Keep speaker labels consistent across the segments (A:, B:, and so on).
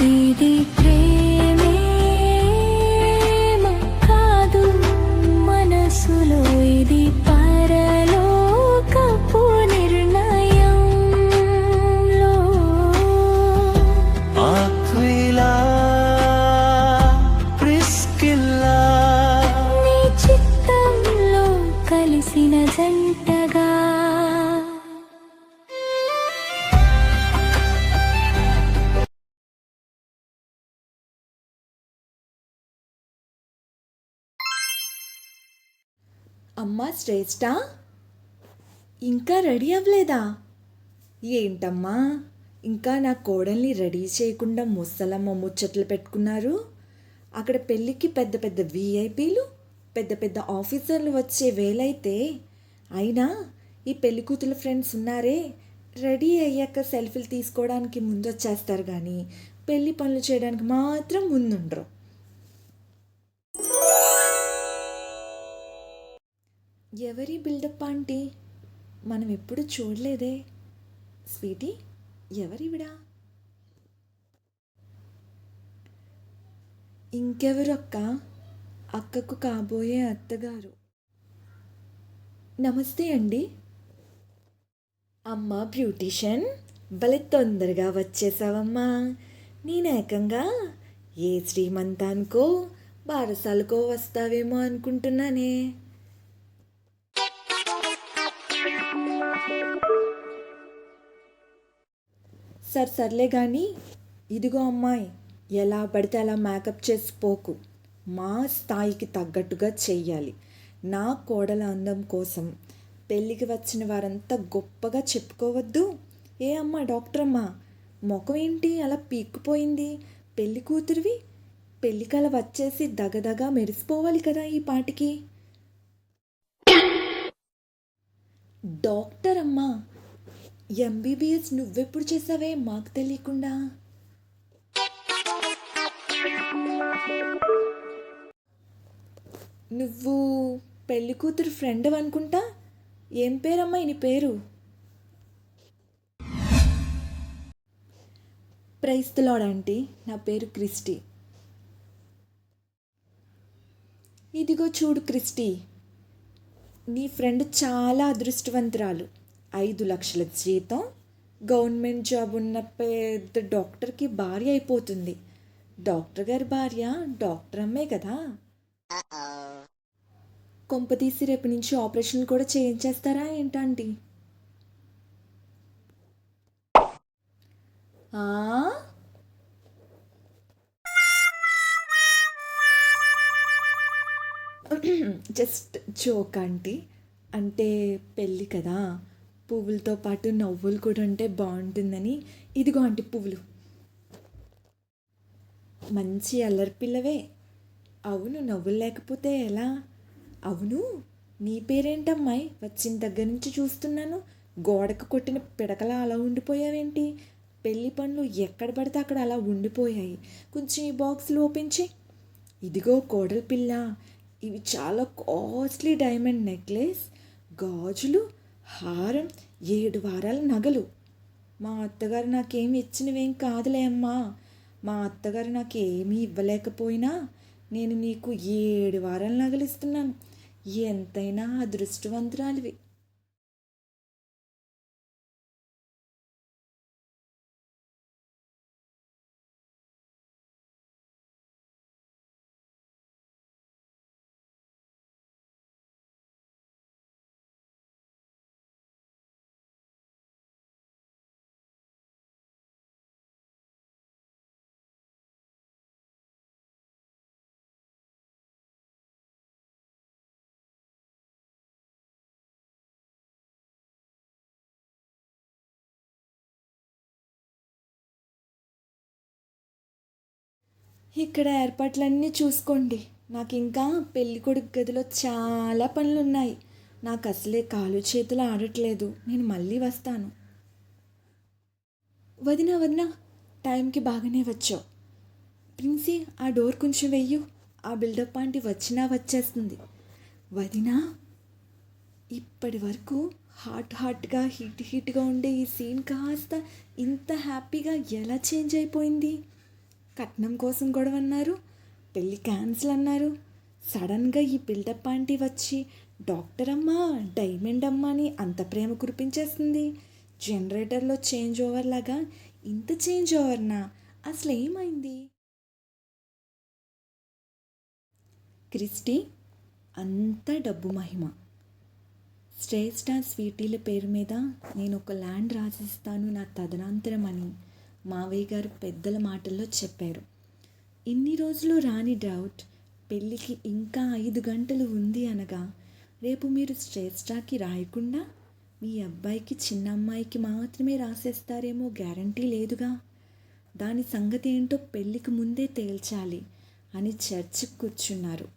A: ఇది ప్రేమేమో కాదు మనసులో ఇది పరలోకపు నిర్ణయంలో
B: ఆక్విలా ప్రిస్కిల్లా
A: నీ చిత్తంలో కలిసిన జంటగా
C: అమ్మా శ్రేష్ఠ, ఇంకా రెడీ అవ్వలేదా? ఏంటమ్మా ఇంకా నా కోడల్ని రెడీ చేయకుండా ముసలమ్మ ముచ్చట్లు పెట్టుకున్నారు? అక్కడ పెళ్ళికి పెద్ద పెద్ద విఐపీలు, పెద్ద పెద్ద ఆఫీసర్లు వచ్చే వేలైతే అయినా ఈ పెళ్లి కూతురు ఫ్రెండ్స్ ఉన్నారే, రెడీ అయ్యాక సెల్ఫీలు తీసుకోవడానికి ముందు వచ్చేస్తారు కానీ పెళ్ళి పనులు చేయడానికి మాత్రం ముందుండరు. ఎవరి బిల్డప్ ఆంటీ? మనం ఎప్పుడు చూడలేదే. స్వీటీ, ఎవరివిడా? ఇంకెవరు అక్క? అక్కకు కాబోయే అత్తగారు. నమస్తే అండి. అమ్మా బ్యూటీషియన్, భలే తొందరగా వచ్చేసావమ్మా. నేను ఏకంగా ఏ శ్రీమంతానికో బారసాలకో వస్తావేమో అనుకుంటున్నానే. సర్లే కానీ ఇదిగో అమ్మాయి, ఎలా పడితే అలా మేకప్ చేసి పోకు. మా స్థాయికి తగ్గట్టుగా చెయ్యాలి. నా కోడల అందం కోసం పెళ్ళికి వచ్చిన వారంతా గొప్పగా చెప్పుకోవద్దు. ఏ అమ్మా డాక్టర్ అమ్మా, ముఖం ఏంటి అలా పీక్కుపోయింది? పెళ్ళి కూతురివి, పెళ్ళికల వచ్చేసి దగదగా మెరిసిపోవాలి కదా ఈ పాటికి. డాక్టర్ అమ్మా, ఎంబీబీఎస్ నువ్వెప్పుడు చేసావే మాకు తెలియకుండా? నువ్వు పెళ్లి కూతురు ఫ్రెండ్ అనుకుంటా. ఏం పేరమ్మా నీ పేరు? ప్రైజ్ ది లార్డ్ ఆంటీ, నా పేరు క్రిస్టి. ఇదిగో చూడు క్రిస్టి, నీ ఫ్రెండ్ చాలా అదృష్టవంతురాలు. 5 లక్షల జీతం, గవర్నమెంట్ జాబ్ ఉన్న పెద్ద డాక్టర్కి భార్య అయిపోతుంది. డాక్టర్ గారి భార్య డాక్టర్ అమ్మే కదా. కొంపతీసి రేపు నుంచి ఆపరేషన్ కూడా చేయించేస్తారా ఏంటంటీ? Just joke aunty. అంటే పెళ్ళి కదా, పువ్వులతో పాటు నవ్వులు కూడా ఉంటే బాగుంటుందని. ఇదిగో ఆంటీ పువ్వులు. మంచి అల్లరి పిల్లవే. అవును, నవ్వులు లేకపోతే ఎలా? అవును, నీ పేరేంటమ్మాయి? వచ్చిన దగ్గర నుంచి చూస్తున్నాను, గోడకు కొట్టిన పిడకలా అలా ఉండిపోయావేంటి? పెళ్ళి పనులు ఎక్కడ పడితే అక్కడ అలా ఉండిపోయాయి. కొంచెం ఈ బాక్స్లు ఓపెన్ చేయి. ఇదిగో కోడలి పిల్ల, ఇవి చాలా కాస్ట్లీ డైమండ్ నెక్లెస్, గాజులు, హారం, 7 వారాల నగలు. మా అత్తగారు నాకేమి ఇచ్చినవేం కాదులే అమ్మా. మా అత్తగారు నాకేమీ ఇవ్వలేకపోయినా నేను నీకు 7 వారాల నగలు ఇస్తున్నాను. ఎంతైనా అదృష్టవంతురాలివి. ఇక్కడ ఏర్పాట్లన్నీ చూసుకోండి. నాకు ఇంకా పెళ్ళికొడుకు గదిలో చాలా పనులు ఉన్నాయి. నాకు అసలే కాలు చేతులు ఆడట్లేదు. నేను మళ్ళీ వస్తాను. వదినా వదినా, టైంకి బాగానే వచ్చావు. ప్రిన్సీ, ఆ డోర్ కొంచెం వెయ్యు. ఆ బిల్డప్ ఆంటీ వచ్చినా వచ్చేస్తుంది. వదినా, ఇప్పటి వరకు హాట్గా హీట్గా ఉండే ఈ సీన్ కాస్త ఇంత హ్యాపీగా ఎలా చేంజ్ అయిపోయింది? కట్నం కోసం గొడవ అన్నారు, పెళ్ళి క్యాన్సిల్ అన్నారు. సడన్గా ఈ బిల్డప్ ఆంటీ వచ్చి డాక్టర్ అమ్మా, డైమండ్ అమ్మ అని అంత ప్రేమ కురిపించేస్తుంది. జనరేటర్లో చేంజ్ ఓవర్ లాగా ఇంత చేంజ్ ఓవర్నా? అసలు ఏమైంది? క్రిస్టి, అంతా డబ్బు మహిమ. శ్రేష్ఠ స్వీటీల పేరు మీద నేను ఒక ల్యాండ్ రాసిస్తాను నా తదనంతరం అని మావయ్య గారు పెద్దల మాటల్లో చెప్పారు. ఇన్ని రోజులు రాని డౌట్ పెళ్ళికి ఇంకా 5 గంటలు ఉంది అనగా, రేపు మీరు శ్రేష్ఠకి రాయకుండా మీ అబ్బాయికి చిన్న అమ్మాయికి మాత్రమే రాసేస్తారేమో గ్యారంటీ లేదుగా. దాని సంగతి ఏంటో పెళ్ళికి ముందే తేల్చాలి అని చర్చకు కూర్చున్నారు.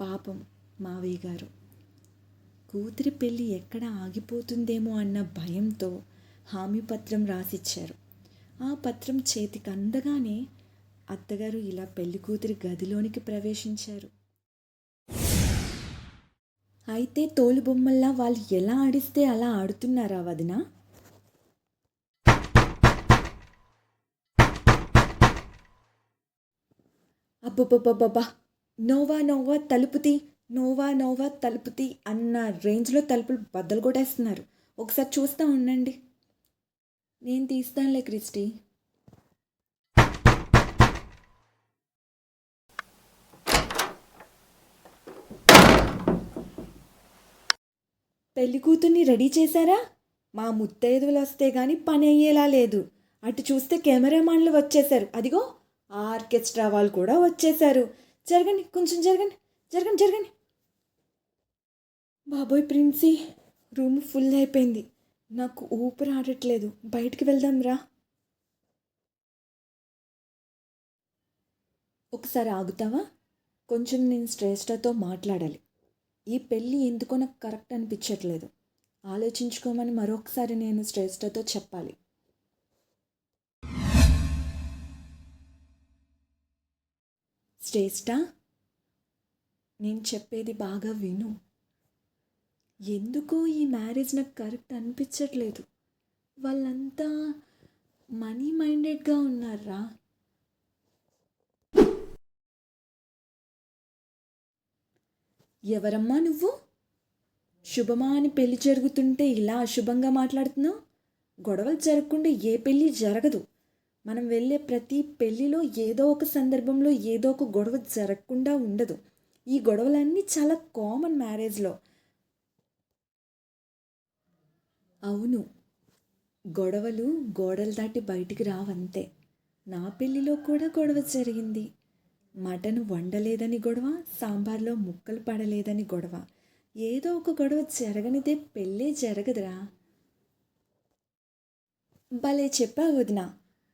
C: పాపం మావయ్య గారు కూతురి పెళ్ళి ఎక్కడ ఆగిపోతుందేమో అన్న భయంతో హామీ పత్రం రాసిచ్చారు. ఆ పత్రం చేతికి అందగానే అత్తగారు ఇలా పెళ్లి కూతురి గదిలోనికి ప్రవేశించారు. అయితే తోలుబొమ్మల్లా వాళ్ళు ఎలా ఆడిస్తే అలా ఆడుతున్నారా వదినా? అబ్బబ్బబ్బబ్బా, నోవా నోవా తలుపుతి, నోవా నోవా తలుపుతి అన్న రేంజ్లో తలుపులు బద్దలు కొట్టేస్తున్నారు. ఒకసారి చూస్తూ ఉండండి. నేను తీస్తానులే క్రిస్టి. పెళ్లి కూతుర్ని రెడీ చేశారా? మా ముత్తైదువులు వస్తే గాని పని అయ్యేలా లేదు. అటు చూస్తే కెమెరామాన్లు వచ్చేశారు, అదిగో ఆర్కెస్ట్రా వాళ్ళు కూడా వచ్చేశారు. జరగండి, కొంచెం జరగండి, జరగండి జరగండి. బాబోయ్ ప్రిన్సీ, రూమ్ ఫుల్ అయిపోయింది. నాకు ఊపిరి ఆడట్లేదు. బయటికి వెళ్దాం రా. ఒకసారి ఆగుతావా? కొంచెం నేను శ్రేష్ఠతో మాట్లాడాలి. ఈ పెళ్ళి ఎందుకో నాకు కరెక్ట్ అనిపించట్లేదు. ఆలోచించుకోమని మరొకసారి నేను శ్రేష్ఠతో చెప్పాలి. శ్రేష్ఠ, నేను చెప్పేది బాగా విను. ఎందుకో ఈ మ్యారేజ్ నాకు కరెక్ట్ అనిపించట్లేదు. వాళ్ళంతా మనీ మైండెడ్గా ఉన్నారా? ఎవరమ్మా నువ్వు? శుభమా అని పెళ్ళి జరుగుతుంటే ఇలా అశుభంగా మాట్లాడుతున్నావు? గొడవలు జరగకుండా ఏ పెళ్ళి జరగదు. మనం వెళ్ళే ప్రతి పెళ్ళిలో ఏదో ఒక సందర్భంలో ఏదో ఒక గొడవ జరగకుండా ఉండదు. ఈ గొడవలన్నీ చాలా కామన్ మ్యారేజ్లో. అవును, గొడవలు గోడలు దాటి బయటికి రావంతే. నా పెళ్ళిలో కూడా గొడవ జరిగింది. మటన్ వండలేదని గొడవ, సాంబార్లో ముక్కలు పడలేదని గొడవ. ఏదో ఒక గొడవ జరగనిదే పెళ్ళే జరగదురా. భలే చెప్పావు వదినా.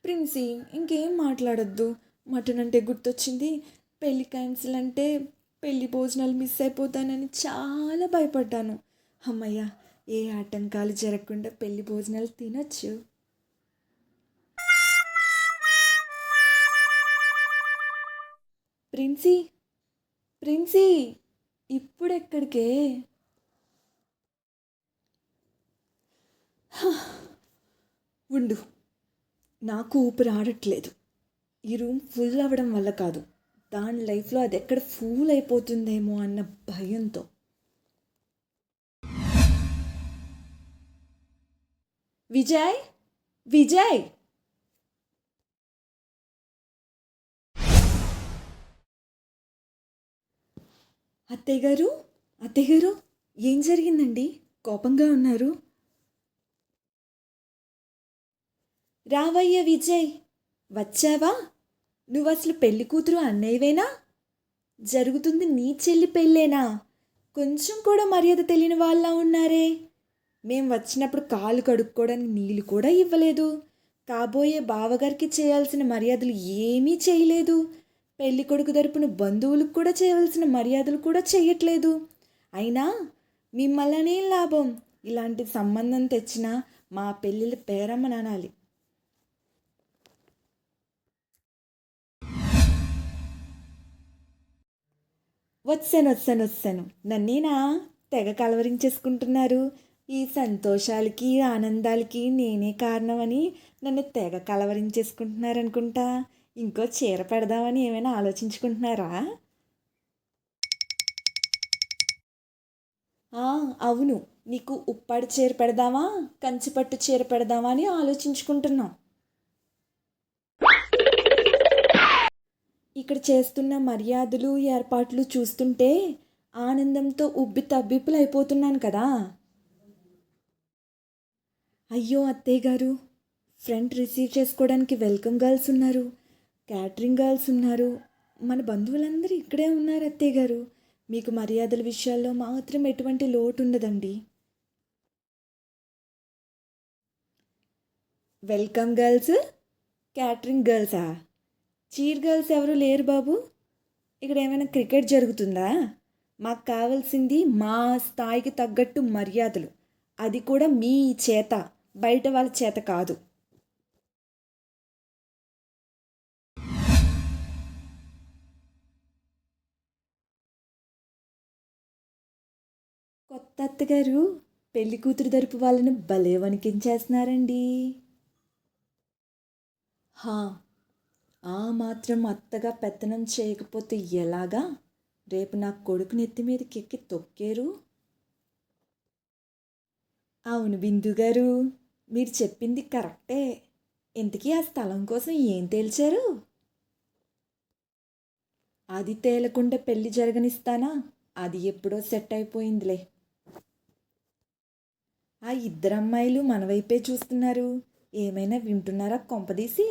C: ప్రిన్సీ, ఇంకేం మాట్లాడొద్దు. మటన్ అంటే గుర్తొచ్చింది. పెళ్ళి క్యాన్సిల్ అంటే పెళ్ళి భోజనాలు మిస్ అయిపోతానని చాలా భయపడ్డాను. అమ్మయ్య, ఏ ఆటంకాలు జరగకుండా పెళ్ళి భోజనాలు తినొచ్చు. ప్రిన్సీ, ప్రిన్సీ, ఇప్పుడెక్కడికే? ఉండు, నాకు ఊపిరి ఆడట్లేదు. ఈ రూమ్ ఫుల్ అవ్వడం వల్ల కాదు, దాని లైఫ్లో అది ఎక్కడ ఫూల్ అయిపోతుందేమో అన్న భయంతో. విజయ్, విజయ్! అత్తయ్య గారు, అత్తయ్య గారు, ఏం జరిగిందండి? కోపంగా ఉన్నారు. రావయ్య విజయ్, వచ్చావా? నువ్వు అసలు పెళ్లి కూతురు అన్నయ్యవేనా? జరుగుతుంది నీ చెల్లి పెళ్ళేనా? కొంచెం కూడా మర్యాద తెలియని వాళ్ళ ఉన్నారే. మేం వచ్చినప్పుడు కాలు కడుక్కోవడానికి నీళ్ళు కూడా ఇవ్వలేదు. కాబోయే బావగారికి చేయాల్సిన మర్యాదలు ఏమీ చేయలేదు. పెళ్లి కొడుకు తరపున బంధువులకు కూడా చేయవలసిన మర్యాదలు కూడా చేయట్లేదు. అయినా మిమ్మల్నే లాభం, ఇలాంటి సంబంధం తెచ్చినా మా పెళ్ళిళ్ళ పేరమ్మ నానాలి. వచ్చాను. నన్నేనా తెగ కలవరించేసుకుంటున్నారు? ఈ సంతోషాలకి ఆనందాలకి నేనే కారణమని నన్ను తెగ కలవరించేసుకుంటున్నారనుకుంటా. ఇంకో చీర పెడదామని ఏమైనా ఆలోచించుకుంటున్నారా? అవును, నీకు ఉప్పాడు చీర పెడదామా, కంచిపట్టు చీర పెడదామా అని ఆలోచించుకుంటున్నాం. ఇక్కడ చేస్తున్న మర్యాదలు ఏర్పాట్లు చూస్తుంటే ఆనందంతో ఉబ్బి తబ్బిప్పులు అయిపోతున్నాను కదా. అయ్యో అత్తయ్య గారు, ఫ్రెండ్ రిసీవ్ చేసుకోవడానికి వెల్కమ్ గర్ల్స్ ఉన్నారు, క్యాటరింగ్ గర్ల్స్ ఉన్నారు, మన బంధువులందరూ ఇక్కడే ఉన్నారు అత్తయ్య గారు. మీకు మర్యాదల విషయాల్లో మాత్రం ఎటువంటి లోటు ఉండదండి. వెల్కమ్ గర్ల్స్, క్యాటరింగ్ గర్ల్సా? చీర్ గర్ల్స్ ఎవరు లేరు బాబు. ఇక్కడ ఏమైనా క్రికెట్ జరుగుతుందా? మాకు కావాల్సింది మా స్థాయికి తగ్గట్టు మర్యాదలు, అది కూడా మీ చేత, బయట వాళ్ళ చేత కాదు. కొత్త అత్తగారు పెళ్లి కూతురు తరపు వాళ్ళని భలే వణికించేస్తున్నారండి. హా, ఆ మాత్రం అత్తగా పెత్తనం చేయకపోతే ఎలాగా? రేపు నా కొడుకు నెత్తి మీదకి ఎక్కి తొక్కేరు. అవును బిందు గారు, మీరు చెప్పింది కరెక్టే. ఇంతకీ ఆ స్థలం కోసం ఏం తేల్చారు? అది తేలకుండా పెళ్లి జరగనిస్తానా? అది ఎప్పుడో సెట్ అయిపోయిందిలే. ఆ ఇద్దరు అమ్మాయిలు మన వైపే చూస్తున్నారు. ఏమైనా వింటున్నారా కొంపదీసి?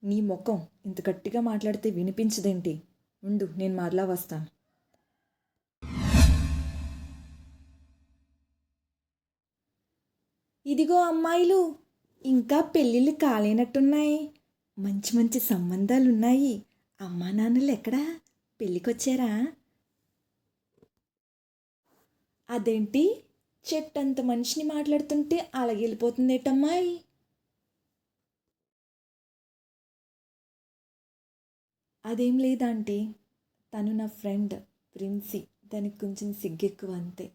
C: నీ ముఖం ఇంత గట్టిగా మాట్లాడితే వినిపించదేంటి? ఉండు, నేను మరలా వస్తాను. ఇదిగో అమ్మాయిలు, ఇంకా పెళ్ళిళ్ళు కాలేనట్టున్నాయి. మంచి మంచి సంబంధాలు ఉన్నాయి. అమ్మా నాన్నలు ఎక్కడా? పెళ్ళికొచ్చారా? అదేంటి, చెట్టంత మనిషిని మాట్లాడుతుంటే అలాగే వెళ్ళిపోతుందేటమ్మాయి? అదేం లేదాంటీ, తను నా ఫ్రెండ్ ప్రిన్సీ, దానికి కొంచెం సిగ్గెక్కువ అంతే.